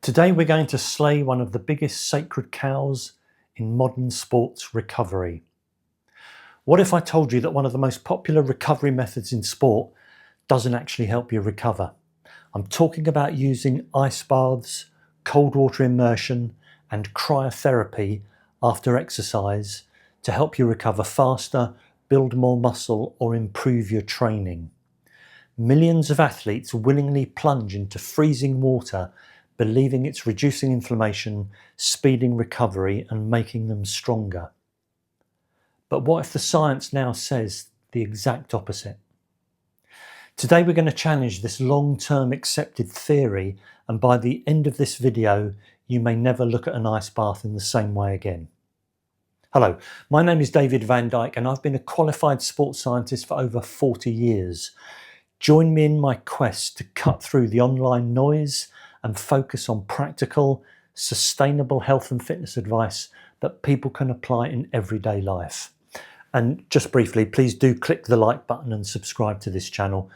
Today we're going to slay one of the biggest sacred cows in modern sports recovery. What if I told you that one of the most popular recovery methods in sport doesn't actually help you recover? I'm talking about using ice baths, cold water immersion and cryotherapy after exercise to help you recover faster, build more muscle or improve your training. Millions of athletes willingly plunge into freezing water, believing it's reducing inflammation, speeding recovery and making them stronger. But what if the science now says the exact opposite? Today we're going to challenge this long-term accepted theory, and by the end of this video you may never look at an ice bath in the same way again. Hello, my name is David Van Dyke and I've been a qualified sports scientist for over 40 years. Join me in my quest to cut through the online noise and focus on practical, sustainable health and fitness advice that people can apply in everyday life. And just briefly, please do click the like button and subscribe to this channel.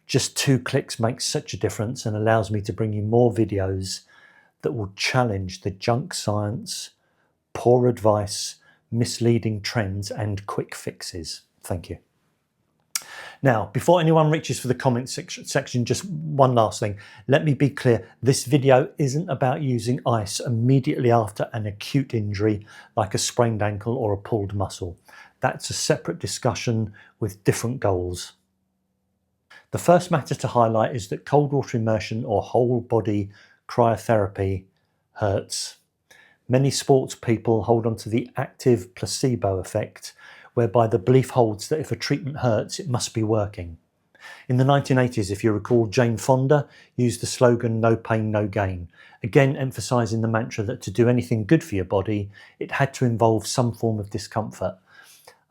Just 2 clicks makes such a difference and allows me to bring you more videos that will challenge the junk science, poor advice, misleading trends and quick fixes. Thank you. Now, before anyone reaches for the comment section, just one last thing. Let me be clear, this video isn't about using ice immediately after an acute injury like a sprained ankle or a pulled muscle. That's a separate discussion with different goals. The first matter to highlight is that cold water immersion or whole body cryotherapy hurts. Many sports people hold on to the active placebo effect, whereby the belief holds that if a treatment hurts, it must be working. In the 1980s, if you recall, Jane Fonda used the slogan, "No pain, no gain," again emphasising the mantra that to do anything good for your body, it had to involve some form of discomfort.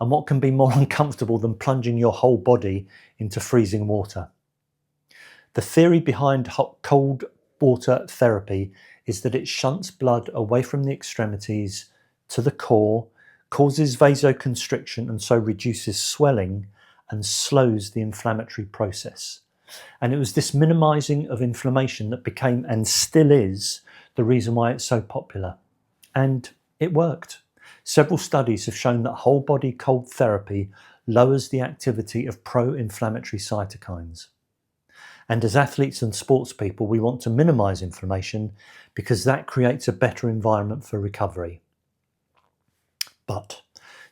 And what can be more uncomfortable than plunging your whole body into freezing water? The theory behind cold water therapy is that it shunts blood away from the extremities to the core, causes vasoconstriction and so reduces swelling and slows the inflammatory process. And it was this minimising of inflammation that became, and still is, the reason why it's so popular. And it worked. Several studies have shown that whole body cold therapy lowers the activity of pro-inflammatory cytokines. And as athletes and sports people, we want to minimise inflammation because that creates a better environment for recovery. But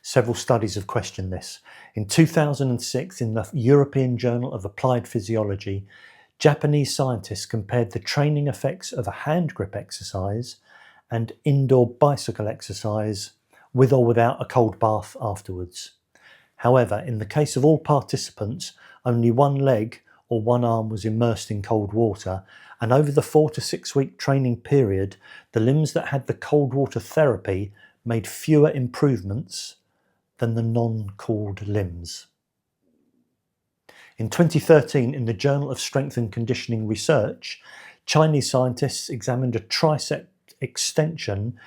several studies have questioned this. In 2006, in the European Journal of Applied Physiology, Japanese scientists compared the training effects of a hand grip exercise and indoor bicycle exercise with or without a cold bath afterwards. However, in the case of all participants, only one leg or one arm was immersed in cold water, and over the 4 to 6 week training period, the limbs that had the cold water therapy made fewer improvements than the non-cooled limbs. In 2013, in the Journal of Strength and Conditioning Research, Chinese scientists examined a tricep extension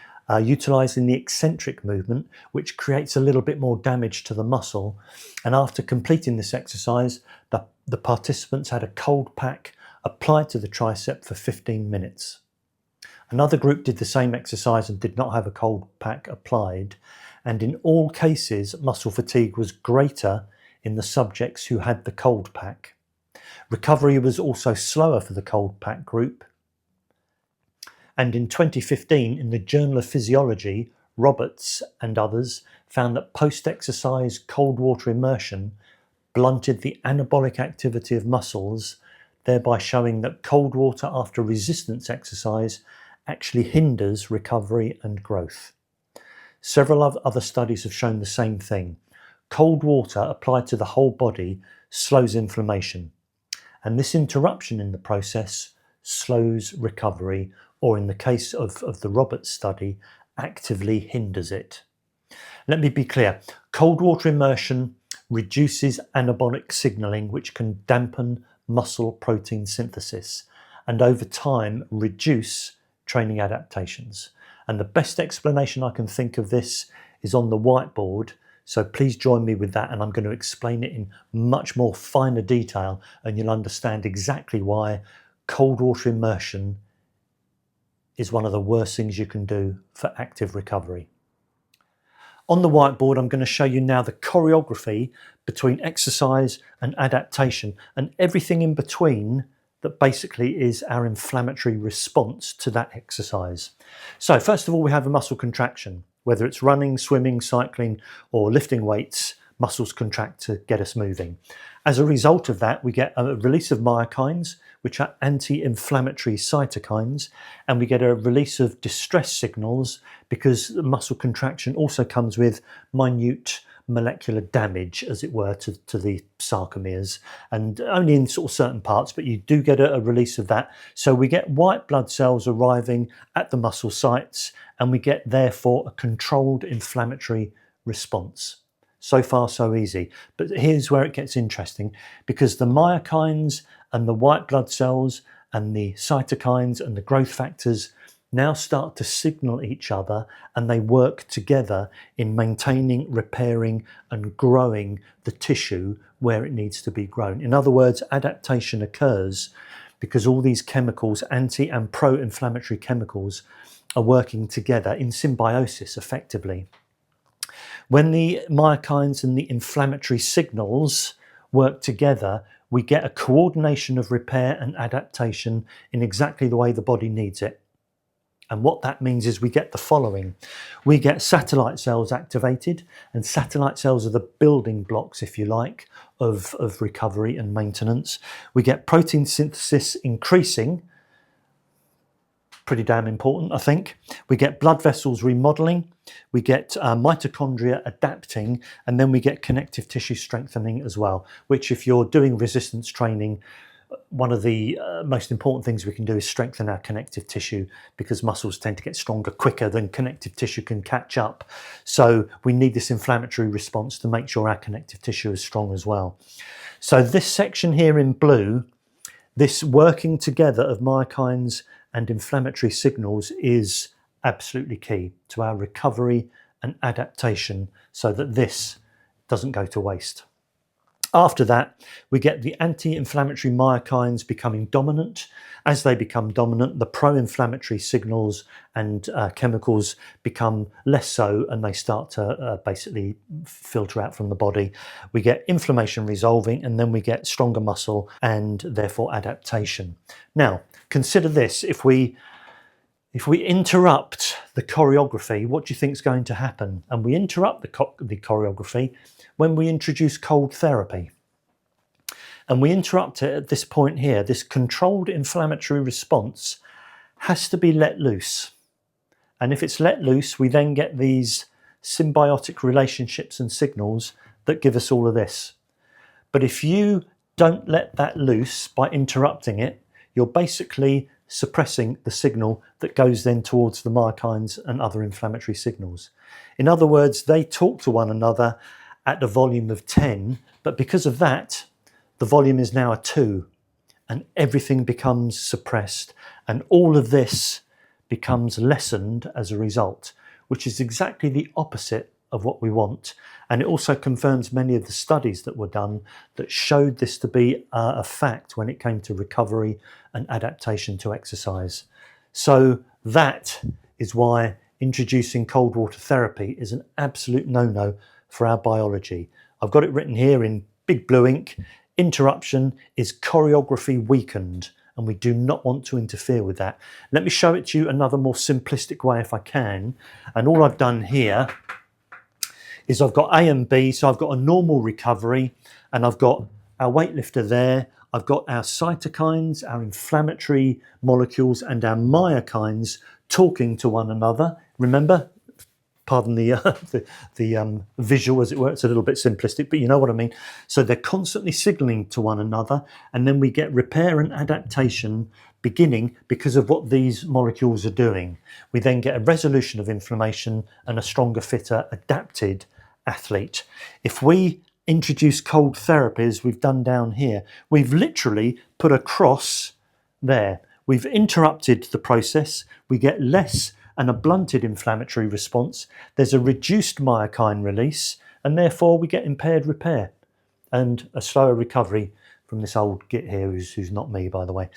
utilising the eccentric movement, which creates a little bit more damage to the muscle. And after completing this exercise, the participants had a cold pack applied to the tricep for 15 minutes. Another group did the same exercise and did not have a cold pack applied, and in all cases muscle fatigue was greater in the subjects who had the cold pack. Recovery was also slower for the cold pack group. And in 2015, in the Journal of Physiology, Roberts and others found that post-exercise cold water immersion blunted the anabolic activity of muscles, thereby showing that cold water after resistance exercise actually hinders recovery and growth. Several other studies have shown the same thing. Cold water applied to the whole body slows inflammation, and this interruption in the process slows recovery, or in the case of the Roberts study, actively hinders it. Let me be clear, cold water immersion reduces anabolic signalling, which can dampen muscle protein synthesis and over time reduce training adaptations. And the best explanation I can think of this is on the whiteboard, so please join me with that, and I'm going to explain it in much more finer detail, and you'll understand exactly why cold water immersion is one of the worst things you can do for active recovery. On the whiteboard, I'm going to show you now the choreography between exercise and adaptation and everything in between that basically is our inflammatory response to that exercise. So first of all, we have a muscle contraction. Whether it's running, swimming, cycling, or lifting weights, muscles contract to get us moving. As a result of that, we get a release of myokines, which are anti-inflammatory cytokines, and we get a release of distress signals because the muscle contraction also comes with minute molecular damage, as it were, to the sarcomeres, and only in sort of certain parts, but you do get a release of that. So we get white blood cells arriving at the muscle sites, and we get therefore a controlled inflammatory response. So far, so easy. But here's where it gets interesting, because the myokines and the white blood cells and the cytokines and the growth factors now start to signal each other, and they work together in maintaining, repairing and growing the tissue where it needs to be grown. In other words, adaptation occurs because all these chemicals, anti and pro-inflammatory chemicals, are working together in symbiosis effectively. When the myokines and the inflammatory signals work together, we get a coordination of repair and adaptation in exactly the way the body needs it. And what that means is we get the following. We get satellite cells activated, and satellite cells are the building blocks, if you like, of recovery and maintenance. We get protein synthesis increasing, pretty damn important, I think. We get blood vessels remodeling, we get mitochondria adapting, and then we get connective tissue strengthening as well, which if you're doing resistance training, one of the most important things we can do is strengthen our connective tissue, because muscles tend to get stronger quicker than connective tissue can catch up. So we need this inflammatory response to make sure our connective tissue is strong as well. So this section here in blue, this working together of myokines and inflammatory signals is absolutely key to our recovery and adaptation, so that this doesn't go to waste. After that, we get the anti-inflammatory myokines becoming dominant. As they become dominant, the pro-inflammatory signals and chemicals become less so, and they start to basically filter out from the body. We get inflammation resolving, and then we get stronger muscle and therefore adaptation. Now, consider this. If we interrupt the choreography, what do you think is going to happen? And we interrupt the choreography when we introduce cold therapy. And we interrupt it at this point here. This controlled inflammatory response has to be let loose. And if it's let loose, we then get these symbiotic relationships and signals that give us all of this. But if you don't let that loose by interrupting it, you're basically suppressing the signal that goes then towards the myokines and other inflammatory signals. In other words, they talk to one another at a volume of 10, but because of that, the volume is now a 2, and everything becomes suppressed, and all of this becomes lessened as a result, which is exactly the opposite of what we want. And it also confirms many of the studies that were done that showed this to be a fact when it came to recovery and adaptation to exercise. So that is why introducing cold water therapy is an absolute no-no for our biology. I've got it written here in big blue ink. Interruption is choreography weakened, and we do not want to interfere with that. Let me show it to you another more simplistic way if I can. And all I've done here is I've got A and B. So I've got a normal recovery, and I've got our weightlifter there. I've got our cytokines, our inflammatory molecules, and our myokines talking to one another. Remember, pardon the visual, as it were, it's a little bit simplistic, but you know what I mean. So they're constantly signaling to one another, and then we get repair and adaptation beginning because of what these molecules are doing. We then get a resolution of inflammation and a stronger, fitter, adapted athlete. If we introduce cold therapy, as we've done down here, we've literally put a cross there. We've interrupted the process. We get less and a blunted inflammatory response. There's a reduced myokine release, and therefore we get impaired repair and a slower recovery from this old git here, who's not me, by the way.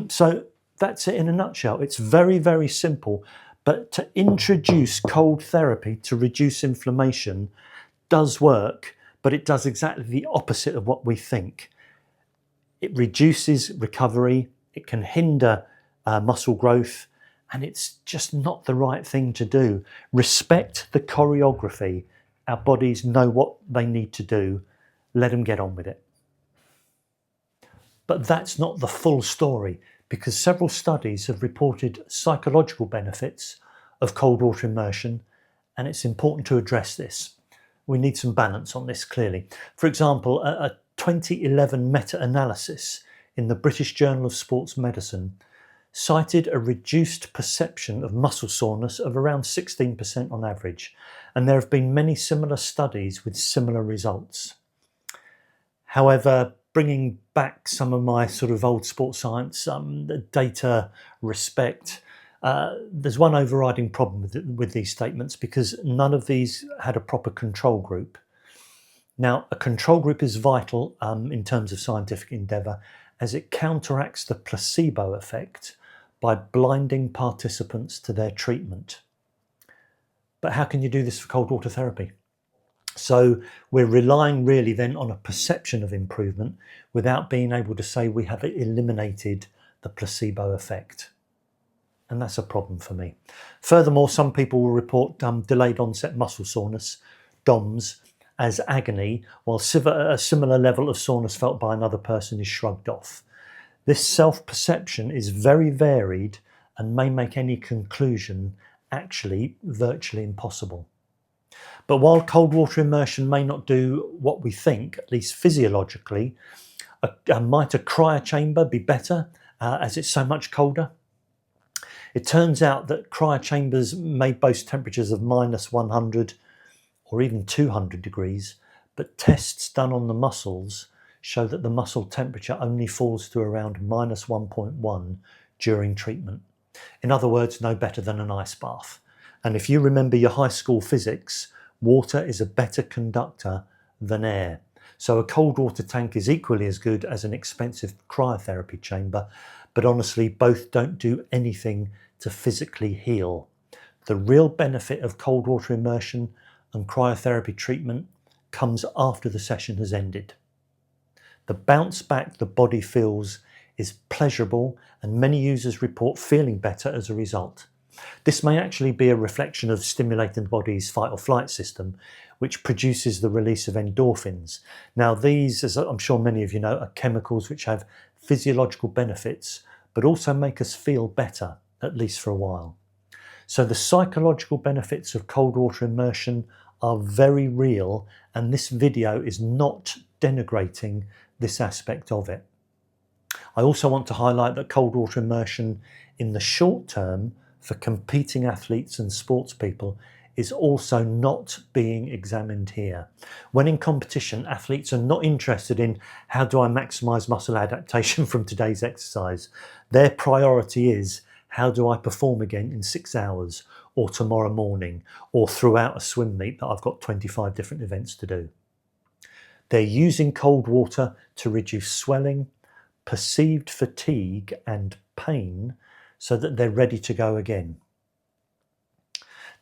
So That's it in a nutshell. It's very, very simple. But to introduce cold therapy to reduce inflammation does work, but it does exactly the opposite of what we think. It reduces recovery, it can hinder muscle growth, and it's just not the right thing to do. Respect the choreography. Our bodies know what they need to do. Let them get on with it. But that's not the full story, because several studies have reported psychological benefits of cold water immersion, and it's important to address this. We need some balance on this, clearly. For example, a 2011 meta-analysis in the British Journal of Sports Medicine cited a reduced perception of muscle soreness of around 16% on average, and there have been many similar studies with similar results. However, bringing back some of my sort of old sports science data respect, there's one overriding problem with these statements, because none of these had a proper control group. Now, a control group is vital in terms of scientific endeavour, as it counteracts the placebo effect by blinding participants to their treatment. But how can you do this for cold water therapy? So we're relying really then on a perception of improvement without being able to say we have eliminated the placebo effect. And that's a problem for me. Furthermore, some people will report delayed onset muscle soreness, DOMS, as agony, while a similar level of soreness felt by another person is shrugged off. This self-perception is very varied and may make any conclusion actually virtually impossible. But while cold water immersion may not do what we think, at least physiologically, might a cryochamber be better as it's so much colder? It turns out that cryochambers may boast temperatures of minus 100 or even 200 degrees, but tests done on the muscles show that the muscle temperature only falls to around minus 1.1 during treatment. In other words, no better than an ice bath. And if you remember your high school physics, water is a better conductor than air. So a cold water tank is equally as good as an expensive cryotherapy chamber, but honestly, both don't do anything to physically heal. The real benefit of cold water immersion and cryotherapy treatment comes after the session has ended. The bounce back the body feels is pleasurable, and many users report feeling better as a result. This may actually be a reflection of stimulating the body's fight or flight system, which produces the release of endorphins. Now, these, as I'm sure many of you know, are chemicals which have physiological benefits, but also make us feel better, at least for a while. So the psychological benefits of cold water immersion are very real, and this video is not denigrating this aspect of it. I also want to highlight that cold water immersion in the short term for competing athletes and sports people is also not being examined here. When in competition, athletes are not interested in how do I maximise muscle adaptation from today's exercise. Their priority is how do I perform again in 6 hours or tomorrow morning or throughout a swim meet that I've got 25 different events to do. They're using cold water to reduce swelling, perceived fatigue and pain so that they're ready to go again.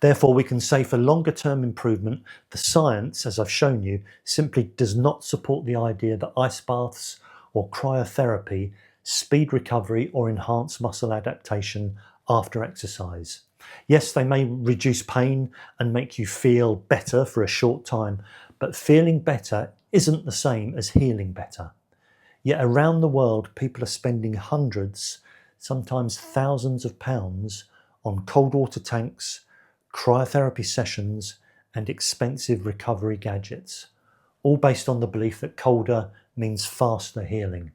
Therefore, we can say for longer term improvement, the science, as I've shown you, simply does not support the idea that ice baths or cryotherapy speed recovery or enhance muscle adaptation after exercise. Yes, they may reduce pain and make you feel better for a short time, but feeling better isn't the same as healing better. Yet around the world, people are spending hundreds, sometimes thousands of pounds on cold water tanks, cryotherapy sessions, and expensive recovery gadgets, all based on the belief that colder means faster healing.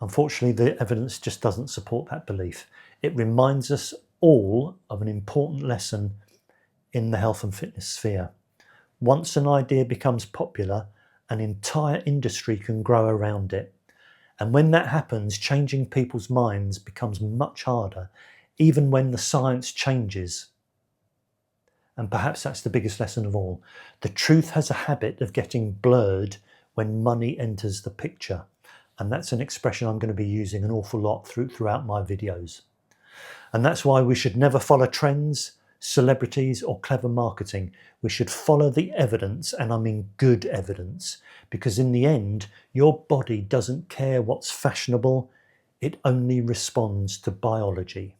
Unfortunately, the evidence just doesn't support that belief. It reminds us all of an important lesson in the health and fitness sphere. Once an idea becomes popular, an entire industry can grow around it. And when that happens, changing people's minds becomes much harder, even when the science changes. And perhaps that's the biggest lesson of all. The truth has a habit of getting blurred when money enters the picture. And that's an expression I'm going to be using an awful lot throughout my videos. And that's why we should never follow trends, celebrities, or clever marketing. We should follow the evidence, and I mean good evidence, because in the end, your body doesn't care what's fashionable, it only responds to biology.